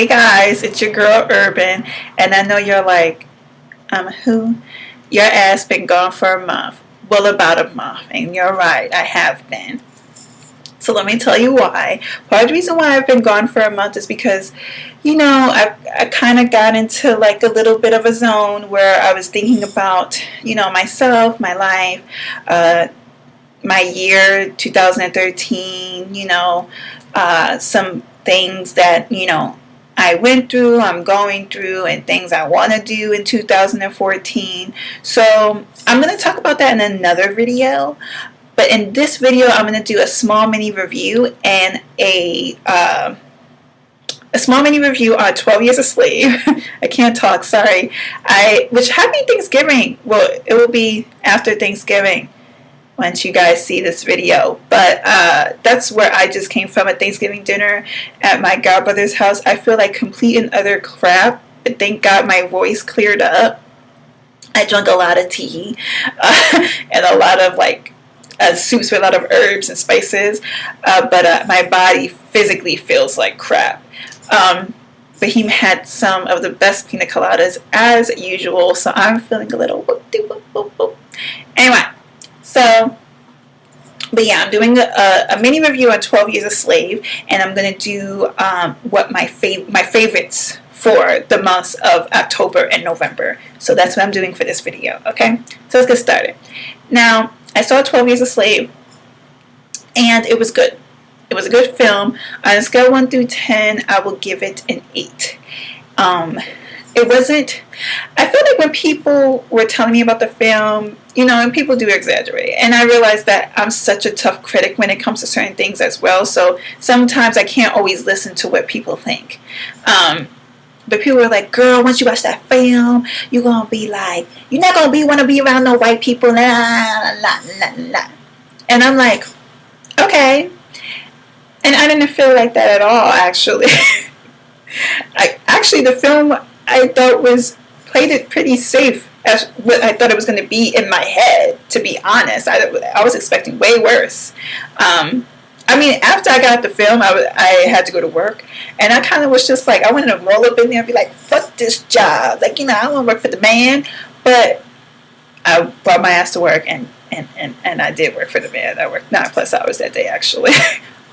Hey guys, it's your girl Urban, and I know you're like, who? Your ass been gone for a month. Well, about a month, and you're right, I have been. So let me tell you why. Part of the reason why I've been gone for a month is because, I kind of got into like a little bit of a zone where I was thinking about, myself, my life, my year 2013, some things that, I went through, I'm going through, and things I want to do in 2014. So I'm going to talk about that in another video. But in this video, I'm going to do a small mini review and a small mini review on 12 Years a Slave. I can't talk, sorry. Which happy Thanksgiving. Well, it will be after Thanksgiving once you guys see this video. But that's where I just came from, a Thanksgiving dinner at my godbrother's house. I feel like complete and utter crap, but thank God my voice cleared up. I drank a lot of tea and a lot of soups with a lot of herbs and spices, but my body physically feels like crap. But he had some of the best pina coladas as usual, so I'm feeling a little whoop-de-whoop-whoop-whoop. Anyway, but yeah, I'm doing a mini review on 12 Years a Slave, and I'm going to do what my favorites for the months of October and November. So that's what I'm doing for this video, okay? So let's get started. Now, I saw 12 Years a Slave, and it was good. It was a good film. On a scale of 1 through 10, I will give it an 8. It wasn't, I feel like when people were telling me about the film, and people do exaggerate, and I realized that I'm such a tough critic when it comes to certain things as well, so sometimes I can't always listen to what people think. But people were like, girl, once you watch that film, you're going to be like, you're not going to want to be around no white people, la, la, la, la, la. And I'm like, okay. And I didn't feel like that at all, actually. Actually, the film, I thought played it pretty safe as what I thought it was going to be in my head, to be honest. I was expecting way worse. After I got the film, I had to go to work, and I kind of was just like, I wanted to roll up in there and be like, fuck this job. I want to work for the man. But I brought my ass to work, and I did work for the man. I worked 9+ hours that day, actually,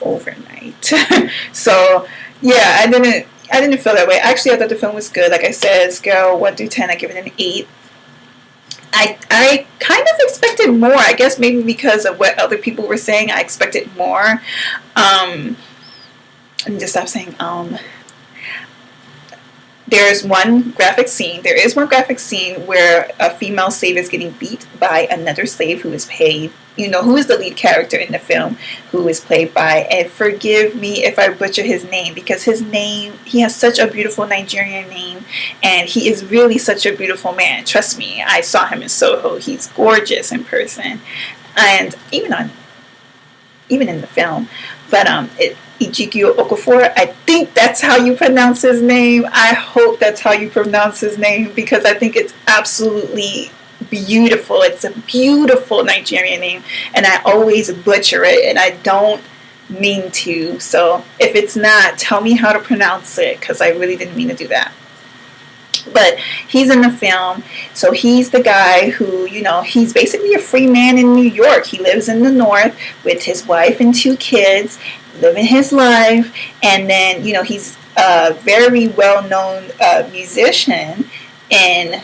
overnight. So, yeah, I didn't feel that way. Actually, I thought the film was good. Like I said, scale 1 through 10, I give it an 8. I kind of expected more. I guess maybe because of what other people were saying, I expected more. Let me just stop saying There is one graphic scene where a female slave is getting beat by another slave who is paid, who is the lead character in the film, who is played by, and forgive me if I butcher his name, because he has such a beautiful Nigerian name, and he is really such a beautiful man. Trust me, I saw him in Soho. He's gorgeous in person, and even in the film. But Ejikio Okafor, I think that's how you pronounce his name. I hope that's how you pronounce his name, because I think it's absolutely beautiful. It's a beautiful Nigerian name, and I always butcher it, and I don't mean to. So if it's not, tell me how to pronounce it, because I really didn't mean to do that. But he's in the film, so he's the guy who, he's basically a free man in New York. He lives in the North with his wife and 2 kids, living his life, and then, he's a very well-known musician in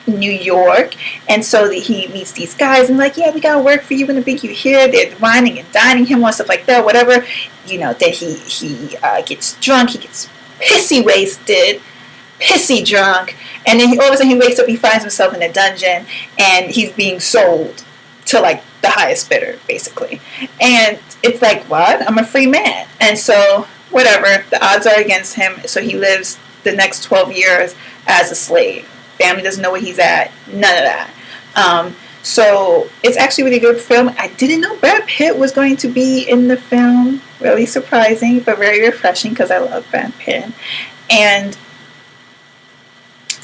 New York, and so he meets these guys, and like, yeah, we gotta work for you, we're gonna bring you here. They're whining and dining him and stuff like that, whatever. Then he gets drunk, he gets pissy drunk, and then all of a sudden he wakes up, he finds himself in a dungeon, and he's being sold to like the highest bidder, basically. And it's like, what? I'm a free man. And so whatever, the odds are against him, so he lives the next 12 years as a slave. Family doesn't know where he's at, none of that. So it's actually a really good film. I didn't know Brad Pitt was going to be in the film. Really surprising, but very refreshing, because I love Brad Pitt. And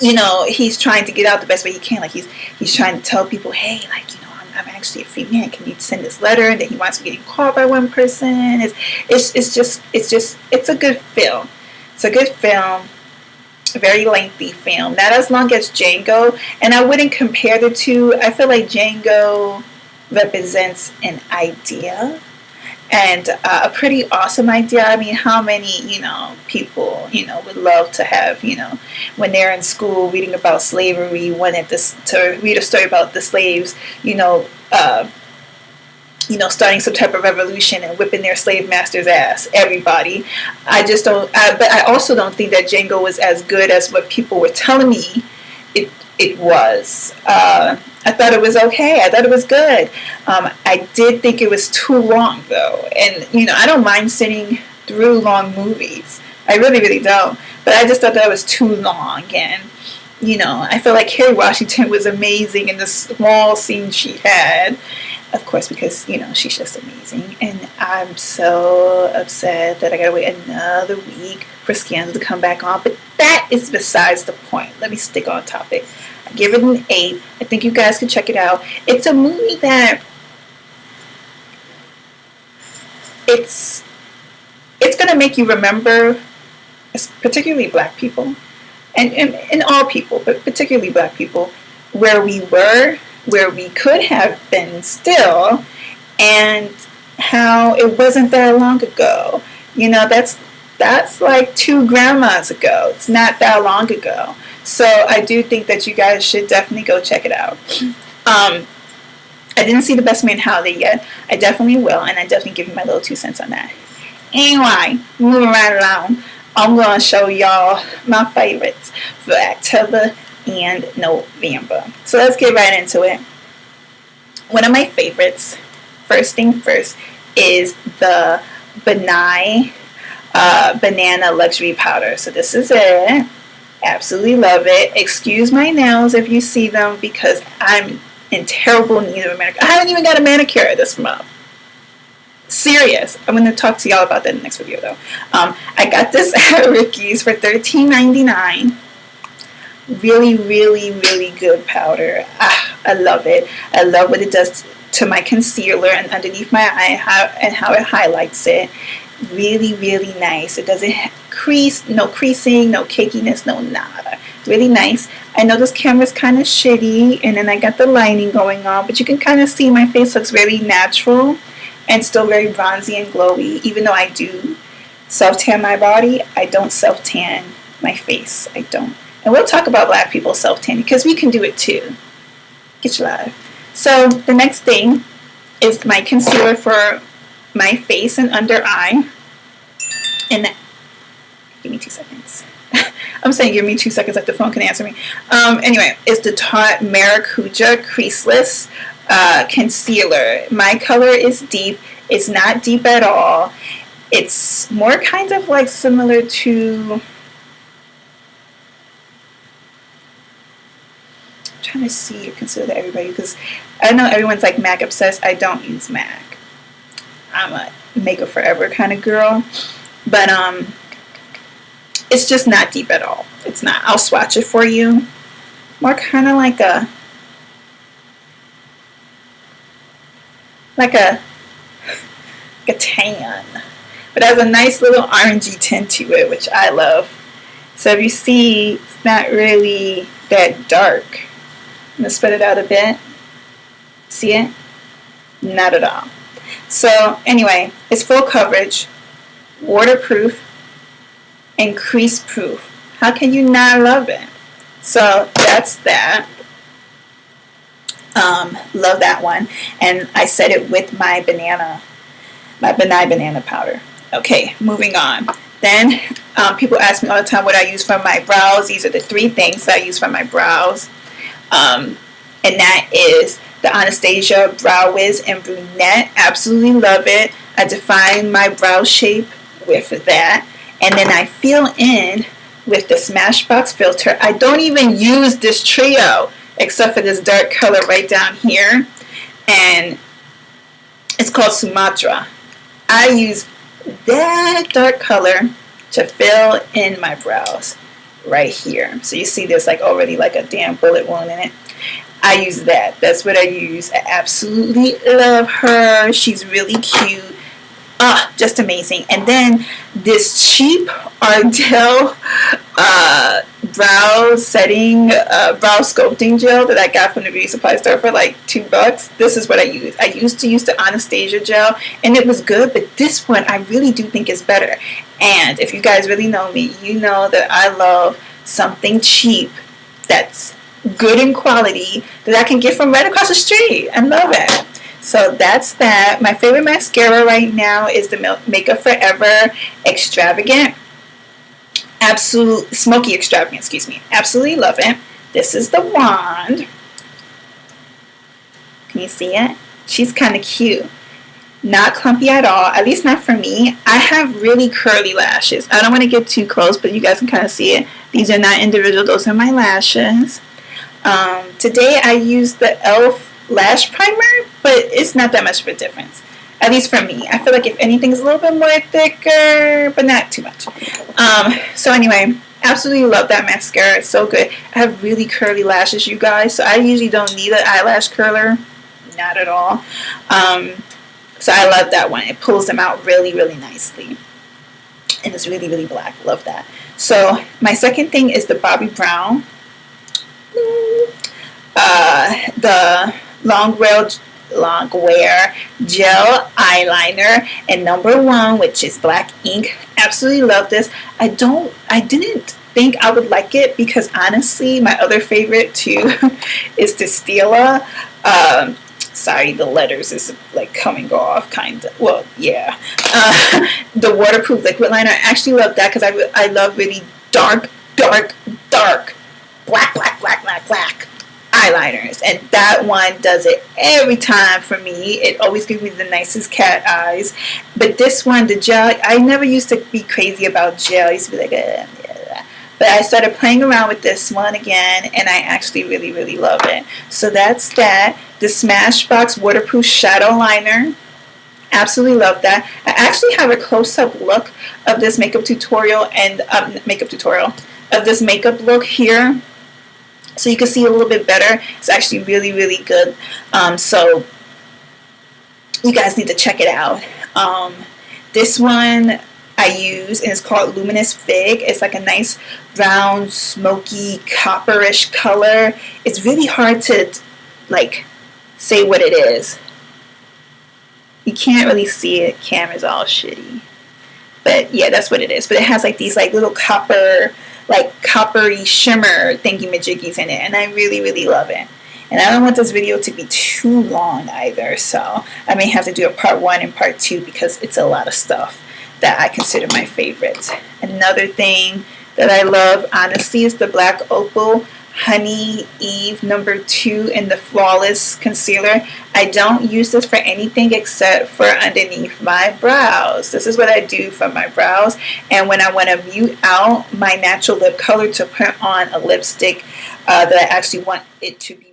he's trying to get out the best way he can. Like he's trying to tell people, hey, I'm actually a free man. Can you send this letter? And then he winds up getting caught by one person. It's a good film. It's a good film, a very lengthy film, not as long as Django, and I wouldn't compare the two. I feel like Django represents an idea, and a pretty awesome idea. I mean, how many, people, would love to have, when they're in school reading about slavery, wanted this to read a story about the slaves, starting some type of revolution and whipping their slave master's ass. Everybody. I just don't, but I also don't think that Django was as good as what people were telling me it was. I thought it was okay. I thought it was good. I did think it was too long, though. And, I don't mind sitting through long movies. I really, really don't. But I just thought that was too long. And, I feel like Kerry Washington was amazing in the small scene she had. Of course, because, she's just amazing. And I'm so upset that I gotta wait another week for Scandal to come back on. But that is besides the point. Let me stick on topic. I give it an 8. I think you guys can check it out. It's a movie that it's gonna make you remember, particularly Black people, and all people, but particularly Black people, where we were, where we could have been still, and how it wasn't that long ago. That's like 2 grandmas ago. It's not that long ago. So I do think that you guys should definitely go check it out. I didn't see The Best Man Holiday yet. I definitely will, and I definitely give you my little 2 cents on that. Anyway, moving right along, I'm going to show y'all my favorites for October and November. So let's get right into it. One of my favorites, first thing first, is the Benai Banana Luxury Powder. So this is it. Absolutely love it. Excuse my nails if you see them, because I'm in terrible need of a manicure. I haven't even got a manicure this month. Serious. I'm going to talk to y'all about that in the next video, though. I got this at Ricky's for $13.99. Really, really, really good powder. I love it. I love what it does to my concealer and underneath my eye, and how it highlights it. Really, really nice. It doesn't crease, no creasing, no cakiness, no nada. Really nice. I know this camera's kind of shitty, and then I got the lighting going on, but you can kind of see my face looks very natural and still very bronzy and glowy. Even though I do self-tan my body, I don't self-tan my face. I don't. And we'll talk about Black people self-tanning, because we can do it too. Get your life. So the next thing is my concealer for my face and under eye. And give me 2 seconds. I'm saying give me 2 seconds like the phone can answer me. Anyway, it's the Tarte Maracuja Creaseless Concealer. My color is deep. It's not deep at all. It's more kind of like similar to... trying to see or consider everybody, because I know everyone's like MAC obsessed. I don't use MAC. I'm a makeup forever kind of girl, but it's just not deep at all. It's not. I'll swatch it for you. More kind of like a tan, but it has a nice little orangey tint to it, which I love. So if you see, it's not really that dark. I'm going to spread it out a bit. See it? Not at all. So anyway, it's full coverage, waterproof, and crease proof. How can you not love it? So that's that. Love that one. And I set it with my Benai banana powder. Okay, moving on. Then people ask me all the time what I use for my brows. These are the 3 things that I use for my brows. And that is the Anastasia Brow Wiz and Brunette. Absolutely love it. I define my brow shape with that. And then I fill in with the Smashbox filter. I don't even use this trio except for this dark color right down here. And it's called Sumatra. I use that dark color to fill in my brows right here. So you see there's like already like a damn bullet wound in it. I use that. That's what I use. I absolutely love her. She's really cute. Just amazing. And then this cheap Ardell brow sculpting gel that I got from the beauty supply store for like $2. This is what I use. I used to use the Anastasia gel, and it was good, but this one I really do think is better. And if you guys really know me, you know that I love something cheap that's good in quality that I can get from right across the street. I love it. So that's that. My favorite mascara right now is the Makeup Forever Extravagant. Smoky Extravagant, excuse me. Absolutely love it. This is the wand. Can you see it? She's kind of cute. Not clumpy at all, at least not for me. I have really curly lashes. I don't want to get too close, but you guys can kind of see it. These are not individual, those are my lashes. Today I used the e.l.f. lash primer, but it's not that much of a difference, at least for me. I feel like if anything's a little bit more thicker, but not too much. So anyway, absolutely love that mascara. It's so good. I have really curly lashes, you guys, so I usually don't need an eyelash curler, not at all. So I love that one. It pulls them out really, really nicely, and it's really, really black. Love that. So my second thing is the Bobbi Brown, the long wear gel eyeliner in number 1, which is black ink. Absolutely love this. I didn't think I would like it because honestly my other favorite too is the Stila. Sorry, the letters is like coming off kind of. Well, yeah. The waterproof liquid liner. I actually love that because I love really dark black eyeliners, and that one does it every time for me. It always gives me the nicest cat eyes. But this one, the gel, I never used to be crazy about gel. I used to be like, yeah. But I started playing around with this one again, and I actually really, really love it. So that's that. The Smashbox waterproof shadow liner. Absolutely love that. I actually have a close-up look of this makeup tutorial and of this makeup look here, so you can see a little bit better. It's actually really, really good. So you guys need to check it out. This one I use, and it's called Luminous Fig. It's like a nice brown, smoky, copperish color. It's really hard to like say what it is. You can't really see it. Camera's all shitty. But yeah, that's what it is. But it has like these like little coppery shimmer thingy-majiggies in it, and I really, really love it. And I don't want this video to be too long either, so I may have to do a part 1 and part 2 because it's a lot of stuff that I consider my favorites. Another thing that I love, honestly, is the Black Opal Honey Eve number 2 in the Flawless Concealer. I don't use this for anything except for underneath my brows. This is what I do for my brows, and when I want to mute out my natural lip color to put on a lipstick that I actually want it to be